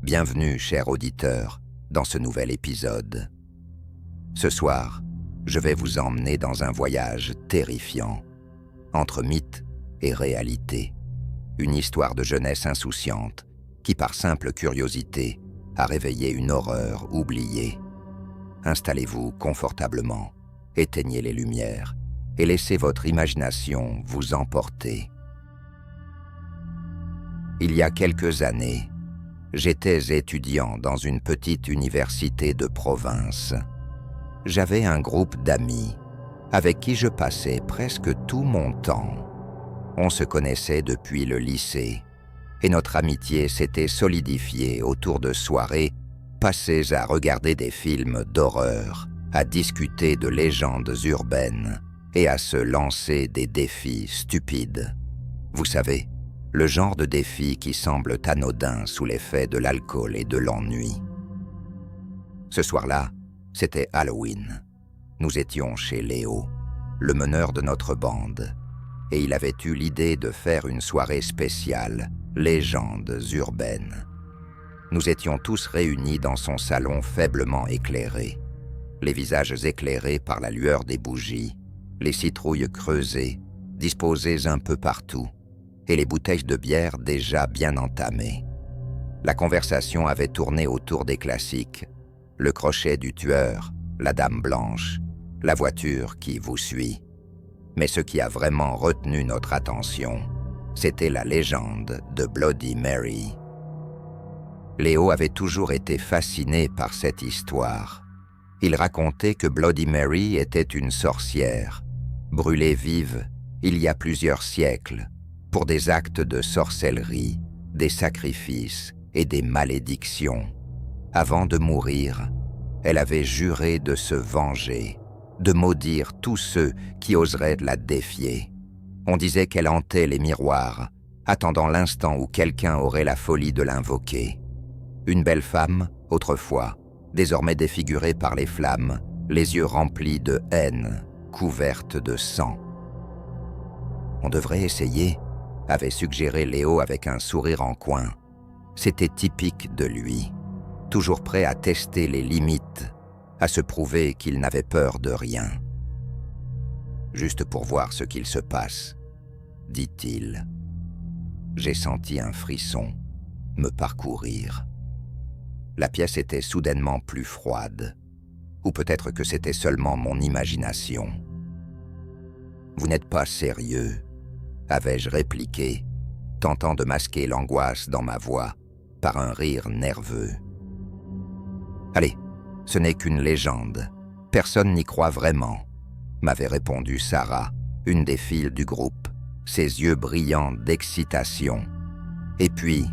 Bienvenue, cher auditeur, dans ce nouvel épisode. Ce soir, je vais vous emmener dans un voyage terrifiant, entre mythe et réalité. Une histoire de jeunesse insouciante qui, par simple curiosité, a réveillé une horreur oubliée. Installez-vous confortablement, éteignez les lumières et laissez votre imagination vous emporter. Il y a quelques années, j'étais étudiant dans une petite université de province. J'avais un groupe d'amis avec qui je passais presque tout mon temps. On se connaissait depuis le lycée et notre amitié s'était solidifiée autour de soirées passées à regarder des films d'horreur, à discuter de légendes urbaines et à se lancer des défis stupides. Vous savez, le genre de défis qui semblent anodins sous l'effet de l'alcool et de l'ennui. Ce soir-là, c'était Halloween. Nous étions chez Léo, le meneur de notre bande, et il avait eu l'idée de faire une soirée spéciale, légendes urbaines. Nous étions tous réunis dans son salon faiblement éclairé, les visages éclairés par la lueur des bougies, les citrouilles creusées, disposées un peu partout, et les bouteilles de bière déjà bien entamées. La conversation avait tourné autour des classiques, le crochet du tueur, la dame blanche, la voiture qui vous suit. Mais ce qui a vraiment retenu notre attention, c'était la légende de Bloody Mary. Léo avait toujours été fasciné par cette histoire. Il racontait que Bloody Mary était une sorcière, brûlée vive il y a plusieurs siècles, pour des actes de sorcellerie, des sacrifices et des malédictions. Avant de mourir, elle avait juré de se venger, de maudire tous ceux qui oseraient la défier. On disait qu'elle hantait les miroirs, attendant l'instant où quelqu'un aurait la folie de l'invoquer. Une belle femme, autrefois, désormais défigurée par les flammes, les yeux remplis de haine, couverte de sang. On devrait essayer, avait suggéré Léo avec un sourire en coin. C'était typique de lui, toujours prêt à tester les limites, à se prouver qu'il n'avait peur de rien. Juste pour voir ce qu'il se passe, dit-il. J'ai senti un frisson me parcourir. La pièce était soudainement plus froide, ou peut-être que c'était seulement mon imagination. Vous n'êtes pas sérieux, avais-je répliqué, tentant de masquer l'angoisse dans ma voix par un rire nerveux. Allez, ce n'est qu'une légende, personne n'y croit vraiment, m'avait répondu Sarah, une des filles du groupe, ses yeux brillants d'excitation. Et puis,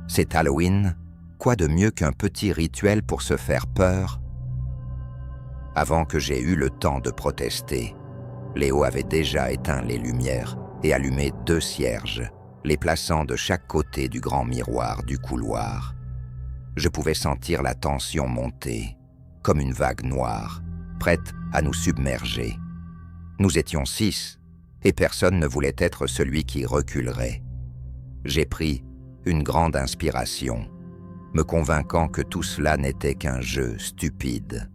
c'est Halloween, quoi de mieux qu'un petit rituel pour se faire peur? Avant que j'aie eu le temps de protester, Léo avait déjà éteint les lumières et allumé 2 cierges, les plaçant de chaque côté du grand miroir du couloir. Je pouvais sentir la tension monter, comme une vague noire, prête à nous submerger. Nous étions 6, et personne ne voulait être celui qui reculerait. J'ai pris une grande inspiration, me convainquant que tout cela n'était qu'un jeu stupide.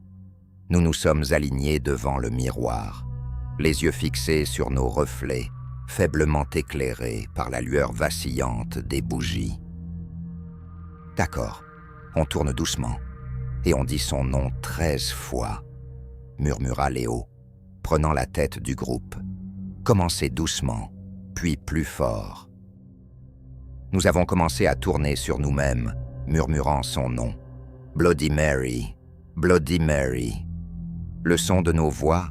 Nous nous sommes alignés devant le miroir, les yeux fixés sur nos reflets, faiblement éclairés par la lueur vacillante des bougies. D'accord, on tourne doucement, et on dit son nom 13 fois, murmura Léo, prenant la tête du groupe. Commencez doucement, puis plus fort. Nous avons commencé à tourner sur nous-mêmes, murmurant son nom. Bloody Mary, Bloody Mary. Le son de nos voix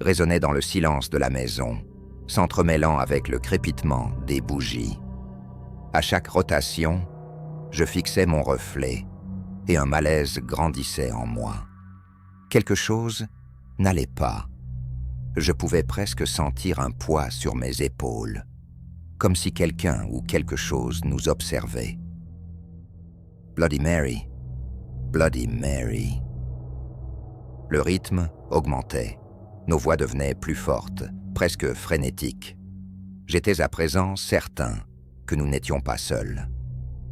résonnait dans le silence de la maison, s'entremêlant avec le crépitement des bougies. À chaque rotation, je fixais mon reflet et un malaise grandissait en moi. Quelque chose n'allait pas. Je pouvais presque sentir un poids sur mes épaules, comme si quelqu'un ou quelque chose nous observait. Bloody Mary, Bloody Mary. Le rythme augmentait, nos voix devenaient plus fortes, presque frénétiques. J'étais à présent certain que nous n'étions pas seuls.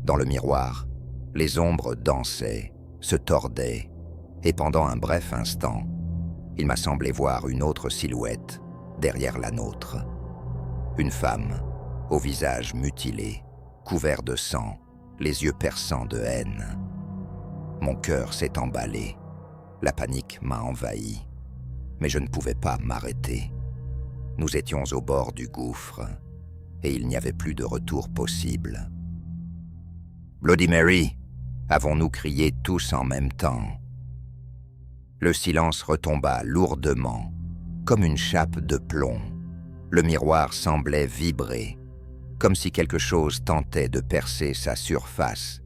Dans le miroir, Les ombres dansaient, se tordaient, et pendant un bref instant, il m'a semblé voir une autre silhouette derrière la nôtre. Une femme, au visage mutilé, couvert de sang, les yeux perçants de haine. Mon cœur s'est emballé, la panique m'a envahi, mais je ne pouvais pas m'arrêter. Nous étions au bord du gouffre, et il n'y avait plus de retour possible. « Bloody Mary !» avons-nous crié tous en même temps. Le silence retomba lourdement, comme une chape de plomb. Le miroir semblait vibrer, comme si quelque chose tentait de percer sa surface.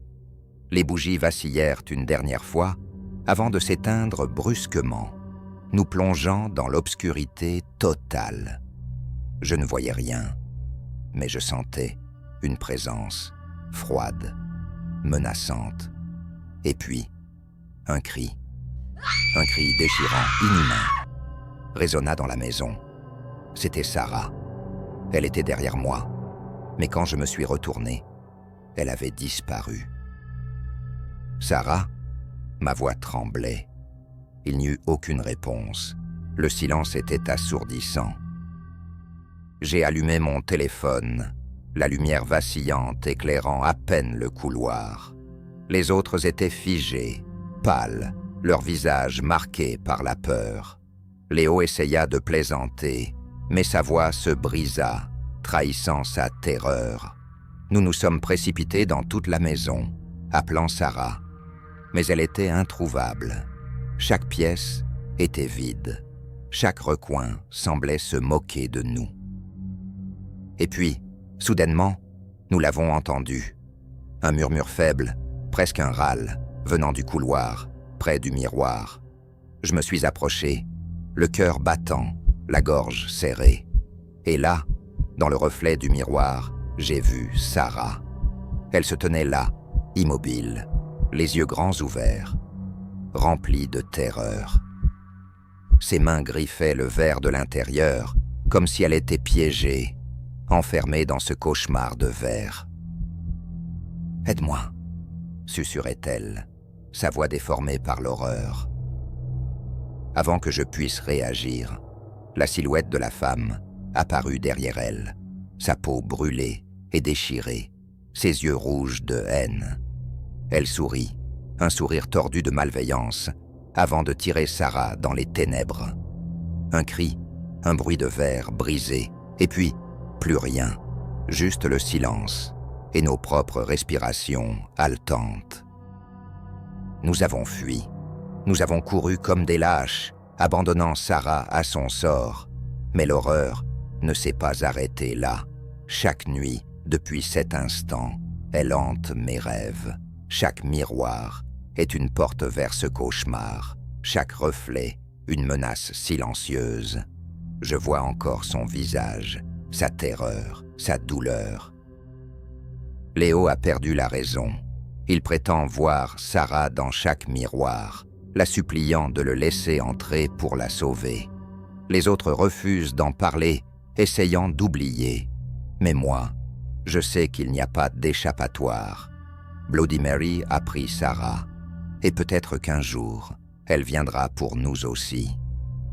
Les bougies vacillèrent une dernière fois, avant de s'éteindre brusquement, nous plongeant dans l'obscurité totale. Je ne voyais rien, mais je sentais une présence froide, menaçante. Et puis, un cri déchirant, inhumain, résonna dans la maison. C'était Sarah. Elle était derrière moi, mais quand je me suis retourné, elle avait disparu. Sarah, ma voix tremblait. Il n'y eut aucune réponse. Le silence était assourdissant. J'ai allumé mon téléphone, la lumière vacillante éclairant à peine le couloir. Les autres étaient figés, pâles, leurs visages marqués par la peur. Léo essaya de plaisanter, mais sa voix se brisa, trahissant sa terreur. Nous nous sommes précipités dans toute la maison, appelant Sarah. Mais elle était introuvable. Chaque pièce était vide. Chaque recoin semblait se moquer de nous. Et puis, soudainement, nous l'avons entendu. Un murmure faible, presque un râle, venant du couloir, près du miroir. Je me suis approché, le cœur battant, la gorge serrée. Et là, dans le reflet du miroir, j'ai vu Sarah. Elle se tenait là, immobile, les yeux grands ouverts, remplis de terreur. Ses mains griffaient le verre de l'intérieur, comme si elle était piégée, enfermée dans ce cauchemar de verre. « Aide-moi !» susurrait-elle, sa voix déformée par l'horreur. Avant que je puisse réagir, la silhouette de la femme apparut derrière elle, sa peau brûlée et déchirée, ses yeux rouges de haine. Elle sourit, un sourire tordu de malveillance, avant de tirer Sarah dans les ténèbres. Un cri, un bruit de verre brisé, et puis plus rien, juste le silence et nos propres respirations haletantes. Nous avons fui, nous avons couru comme des lâches, abandonnant Sarah à son sort, mais l'horreur ne s'est pas arrêtée là. Chaque nuit, depuis cet instant, elle hante mes rêves. Chaque miroir est une porte vers ce cauchemar, chaque reflet une menace silencieuse. Je vois encore son visage, sa terreur, sa douleur. Léo a perdu la raison. Il prétend voir Sarah dans chaque miroir, la suppliant de le laisser entrer pour la sauver. Les autres refusent d'en parler, essayant d'oublier. Mais moi, je sais qu'il n'y a pas d'échappatoire. Bloody Mary a pris Sarah, et peut-être qu'un jour, elle viendra pour nous aussi,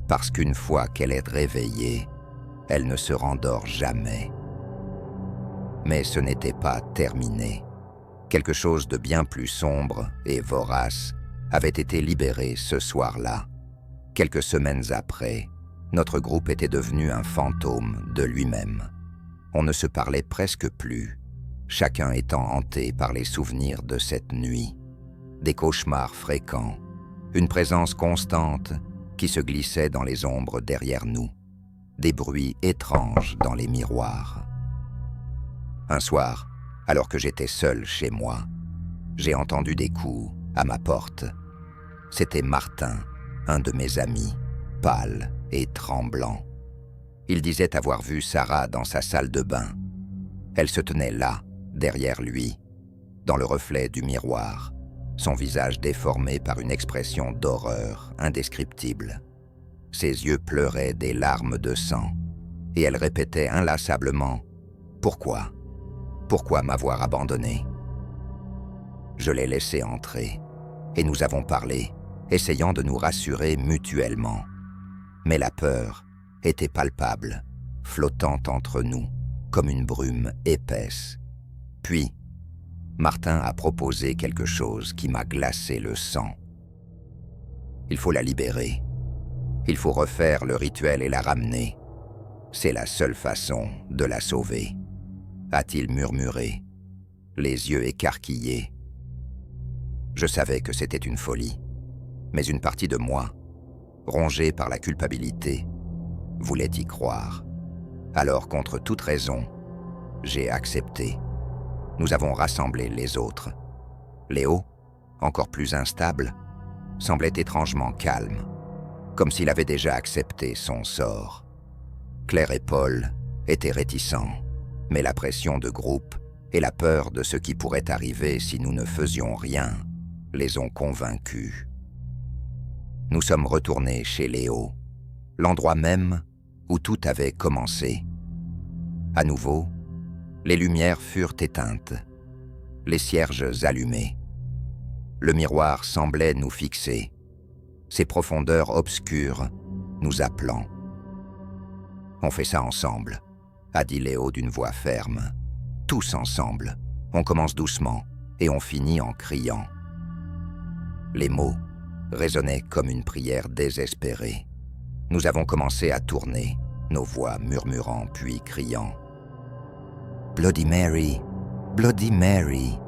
parce qu'une fois qu'elle est réveillée, elle ne se rendort jamais. Mais ce n'était pas terminé. Quelque chose de bien plus sombre et vorace avait été libéré ce soir-là. Quelques semaines après, notre groupe était devenu un fantôme de lui-même. On ne se parlait presque plus, chacun étant hanté par les souvenirs de cette nuit. Des cauchemars fréquents, une présence constante qui se glissait dans les ombres derrière nous, des bruits étranges dans les miroirs. Un soir, alors que j'étais seul chez moi, j'ai entendu des coups à ma porte. C'était Martin, un de mes amis, pâle et tremblant. Il disait avoir vu Sarah dans sa salle de bain. Elle se tenait là, derrière lui, dans le reflet du miroir, son visage déformé par une expression d'horreur indescriptible. Ses yeux pleuraient des larmes de sang, et elle répétait inlassablement « Pourquoi ? Pourquoi m'avoir abandonné ?» Je l'ai laissé entrer, et nous avons parlé, essayant de nous rassurer mutuellement. Mais la peur était palpable, flottant entre nous, comme une brume épaisse. Puis, Martin a proposé quelque chose qui m'a glacé le sang. Il faut la libérer. Il faut refaire le rituel et la ramener. C'est la seule façon de la sauver, a-t-il murmuré, les yeux écarquillés. Je savais que c'était une folie, mais une partie de moi, rongée par la culpabilité, voulait y croire. Alors, contre toute raison, j'ai accepté. Nous avons rassemblé les autres. Léo, encore plus instable, semblait étrangement calme, comme s'il avait déjà accepté son sort. Claire et Paul étaient réticents, mais la pression de groupe et la peur de ce qui pourrait arriver si nous ne faisions rien les ont convaincus. Nous sommes retournés chez Léo, l'endroit même où tout avait commencé. À nouveau, les lumières furent éteintes, les cierges allumés. Le miroir semblait nous fixer, ses profondeurs obscures nous appelant. « On fait ça ensemble », a dit Léo d'une voix ferme. « Tous ensemble. On commence doucement et on finit en criant. » Les mots résonnaient comme une prière désespérée. Nous avons commencé à tourner, nos voix murmurant puis criant. « Bloody Mary, Bloody Mary !»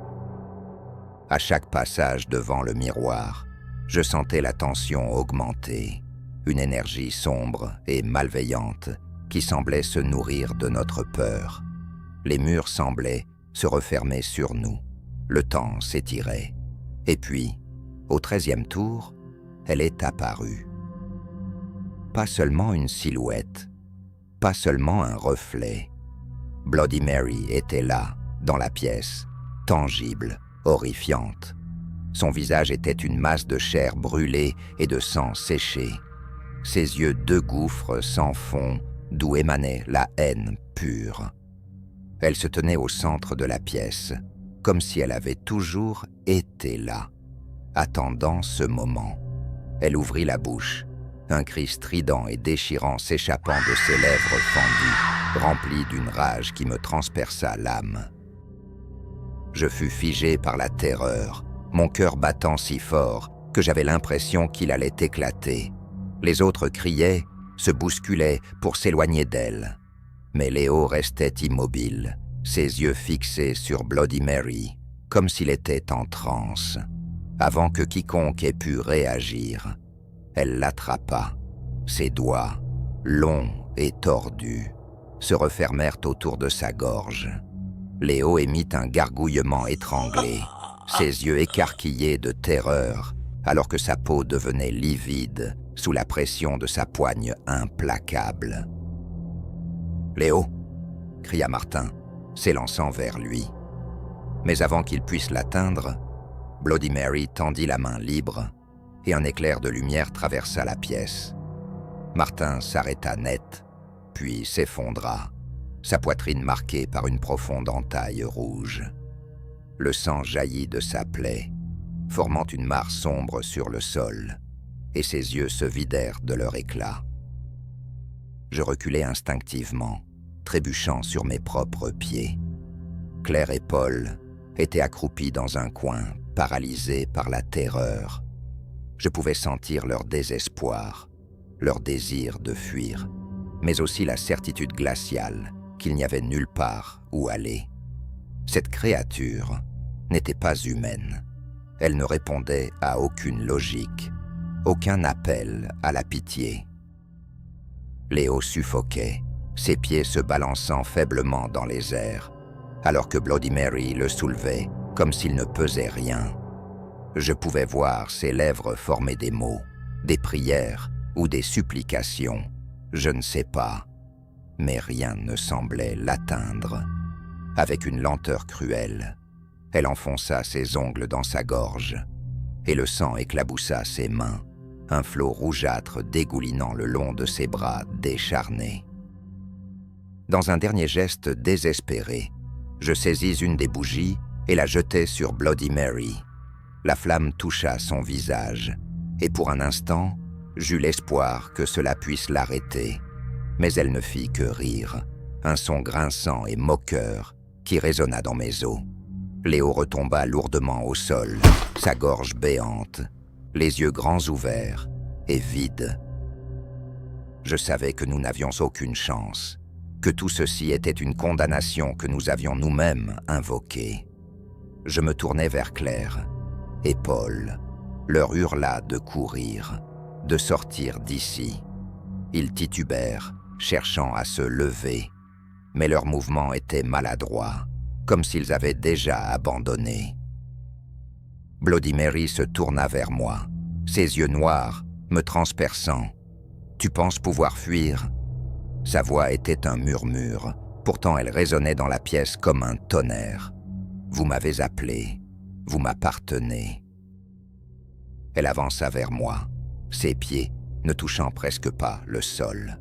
À chaque passage devant le miroir, je sentais la tension augmenter, une énergie sombre et malveillante qui semblait se nourrir de notre peur. Les murs semblaient se refermer sur nous. Le temps s'étirait. Et puis, au 13e tour, elle est apparue. Pas seulement une silhouette, pas seulement un reflet. Bloody Mary était là, dans la pièce, tangible, horrifiante. Son visage était une masse de chair brûlée et de sang séché. Ses yeux deux gouffres sans fond, d'où émanait la haine pure. Elle se tenait au centre de la pièce, comme si elle avait toujours été là, attendant ce moment. Elle ouvrit la bouche, un cri strident et déchirant s'échappant de ses lèvres fendues, rempli d'une rage qui me transperça l'âme. Je fus figé par la terreur, mon cœur battant si fort que j'avais l'impression qu'il allait éclater. Les autres criaient, se bousculaient pour s'éloigner d'elle. Mais Léo restait immobile, ses yeux fixés sur Bloody Mary, comme s'il était en transe. Avant que quiconque ait pu réagir, elle l'attrapa. Ses doigts, longs et tordus, se refermèrent autour de sa gorge. Léo émit un gargouillement étranglé, ses yeux écarquillés de terreur, alors que sa peau devenait livide sous la pression de sa poigne implacable. « Léo !» cria Martin, s'élançant vers lui. Mais avant qu'il puisse l'atteindre, Bloody Mary tendit la main libre et un éclair de lumière traversa la pièce. Martin s'arrêta net, puis s'effondra, sa poitrine marquée par une profonde entaille rouge. Le sang jaillit de sa plaie, formant une mare sombre sur le sol, et ses yeux se vidèrent de leur éclat. Je reculai instinctivement, trébuchant sur mes propres pieds. Claire et Paul étaient accroupis dans un coin, paralysés par la terreur. Je pouvais sentir leur désespoir, leur désir de fuir, mais aussi la certitude glaciale qu'il n'y avait nulle part où aller. Cette créature n'était pas humaine. Elle ne répondait à aucune logique, aucun appel à la pitié. Léo suffoquait, ses pieds se balançant faiblement dans les airs, alors que Bloody Mary le soulevait comme s'il ne pesait rien. Je pouvais voir ses lèvres former des mots, des prières ou des supplications, je ne sais pas, mais rien ne semblait l'atteindre. Avec une lenteur cruelle, elle enfonça ses ongles dans sa gorge, et le sang éclaboussa ses mains, un flot rougeâtre dégoulinant le long de ses bras décharnés. Dans un dernier geste désespéré, je saisis une des bougies et la jetai sur Bloody Mary. La flamme toucha son visage, et pour un instant, j'eus l'espoir que cela puisse l'arrêter. Mais elle ne fit que rire, un son grinçant et moqueur qui résonna dans mes os. Léo retomba lourdement au sol, sa gorge béante, les yeux grands ouverts et vides. Je savais que nous n'avions aucune chance, que tout ceci était une condamnation que nous avions nous-mêmes invoquée. Je me tournai vers Claire et Paul, leur hurla de courir, de sortir d'ici. Ils titubèrent, cherchant à se lever, mais leur mouvement était maladroit, comme s'ils avaient déjà abandonné. Bloody Mary se tourna vers moi, ses yeux noirs me transperçant. « Tu penses pouvoir fuir ?» Sa voix était un murmure, pourtant elle résonnait dans la pièce comme un tonnerre. « Vous m'avez appelé, vous m'appartenez. » Elle avança vers moi, ses pieds ne touchant presque pas le sol.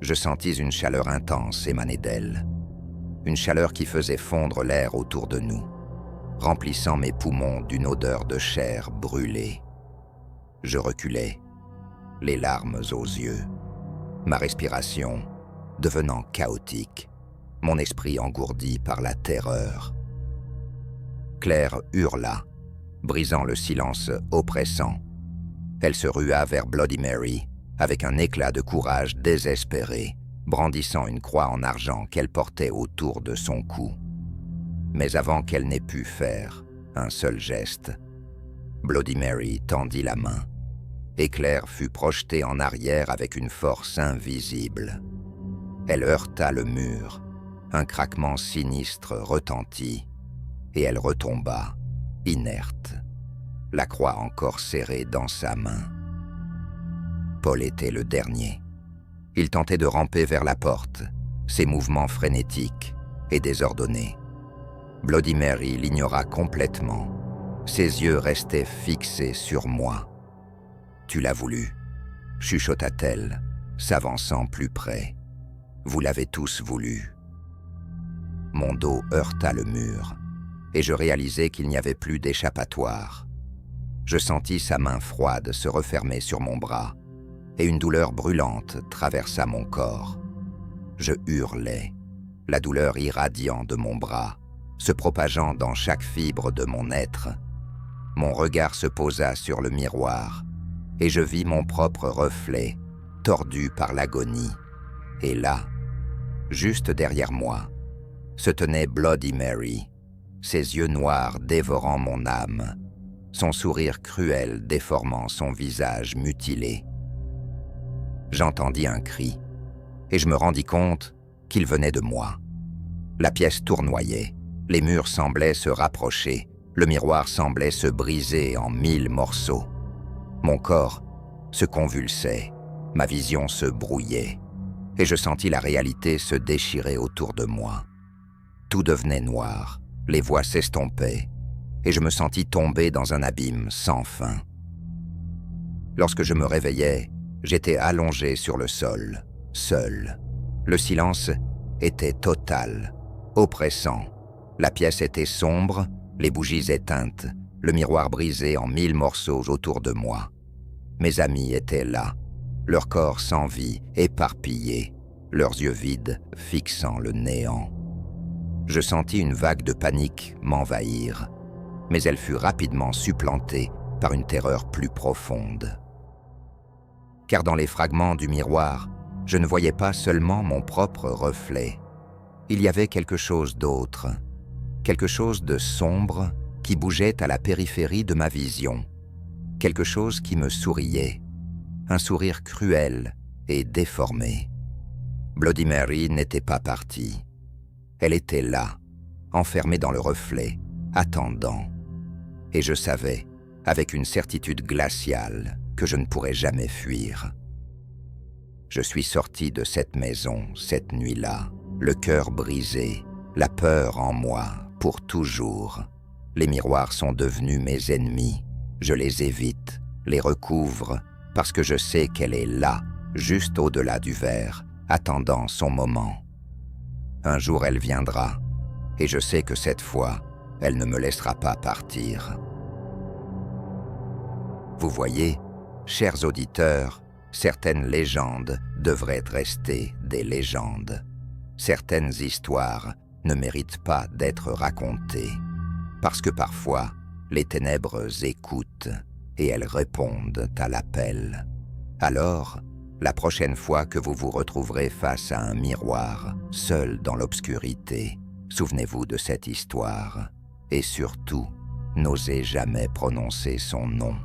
Je sentis une chaleur intense émaner d'elle, une chaleur qui faisait fondre l'air autour de nous, remplissant mes poumons d'une odeur de chair brûlée. Je reculai, les larmes aux yeux, ma respiration devenant chaotique, mon esprit engourdi par la terreur. Claire hurla, brisant le silence oppressant. Elle se rua vers Bloody Mary avec un éclat de courage désespéré, brandissant une croix en argent qu'elle portait autour de son cou. Mais avant qu'elle n'ait pu faire un seul geste, Bloody Mary tendit la main, et Claire fut projetée en arrière avec une force invisible. Elle heurta le mur, un craquement sinistre retentit, et elle retomba, inerte, la croix encore serrée dans sa main. Paul était le dernier. Il tentait de ramper vers la porte, ses mouvements frénétiques et désordonnés. Bloody Mary l'ignora complètement. Ses yeux restaient fixés sur moi. « Tu l'as voulu », chuchota-t-elle, s'avançant plus près. « Vous l'avez tous voulu. » Mon dos heurta le mur, et je réalisai qu'il n'y avait plus d'échappatoire. Je sentis sa main froide se refermer sur mon bras, et une douleur brûlante traversa mon corps. Je hurlai, la douleur irradiant de mon bras, se propageant dans chaque fibre de mon être. Mon regard se posa sur le miroir, et je vis mon propre reflet, tordu par l'agonie. Et là, juste derrière moi, se tenait Bloody Mary, ses yeux noirs dévorant mon âme, son sourire cruel déformant son visage mutilé. J'entendis un cri, et je me rendis compte qu'il venait de moi. La pièce tournoyait, les murs semblaient se rapprocher, le miroir semblait se briser en 1000 morceaux. Mon corps se convulsait, ma vision se brouillait, et je sentis la réalité se déchirer autour de moi. Tout devenait noir, les voix s'estompaient, et je me sentis tomber dans un abîme sans fin. Lorsque je me réveillai, j'étais allongé sur le sol, seul. Le silence était total, oppressant. La pièce était sombre, les bougies éteintes, le miroir brisé en 1000 morceaux autour de moi. Mes amis étaient là, leur corps sans vie, éparpillés, leurs yeux vides fixant le néant. Je sentis une vague de panique m'envahir, mais elle fut rapidement supplantée par une terreur plus profonde. Car dans les fragments du miroir, je ne voyais pas seulement mon propre reflet. Il y avait quelque chose d'autre, quelque chose de sombre qui bougeait à la périphérie de ma vision, quelque chose qui me souriait, un sourire cruel et déformé. Bloody Mary n'était pas partie. Elle était là, enfermée dans le reflet, attendant. Et je savais, avec une certitude glaciale, que je ne pourrais jamais fuir. Je suis sorti de cette maison cette nuit-là, le cœur brisé, la peur en moi pour toujours. Les miroirs sont devenus mes ennemis. Je les évite, les recouvre, parce que je sais qu'elle est là, juste au-delà du verre, attendant son moment. Un jour elle viendra, et je sais que cette fois, elle ne me laissera pas partir. Vous voyez, chers auditeurs, certaines légendes devraient rester des légendes. Certaines histoires ne méritent pas d'être racontées, parce que parfois, les ténèbres écoutent et elles répondent à l'appel. Alors, la prochaine fois que vous vous retrouverez face à un miroir, seul dans l'obscurité, souvenez-vous de cette histoire et surtout, n'osez jamais prononcer son nom.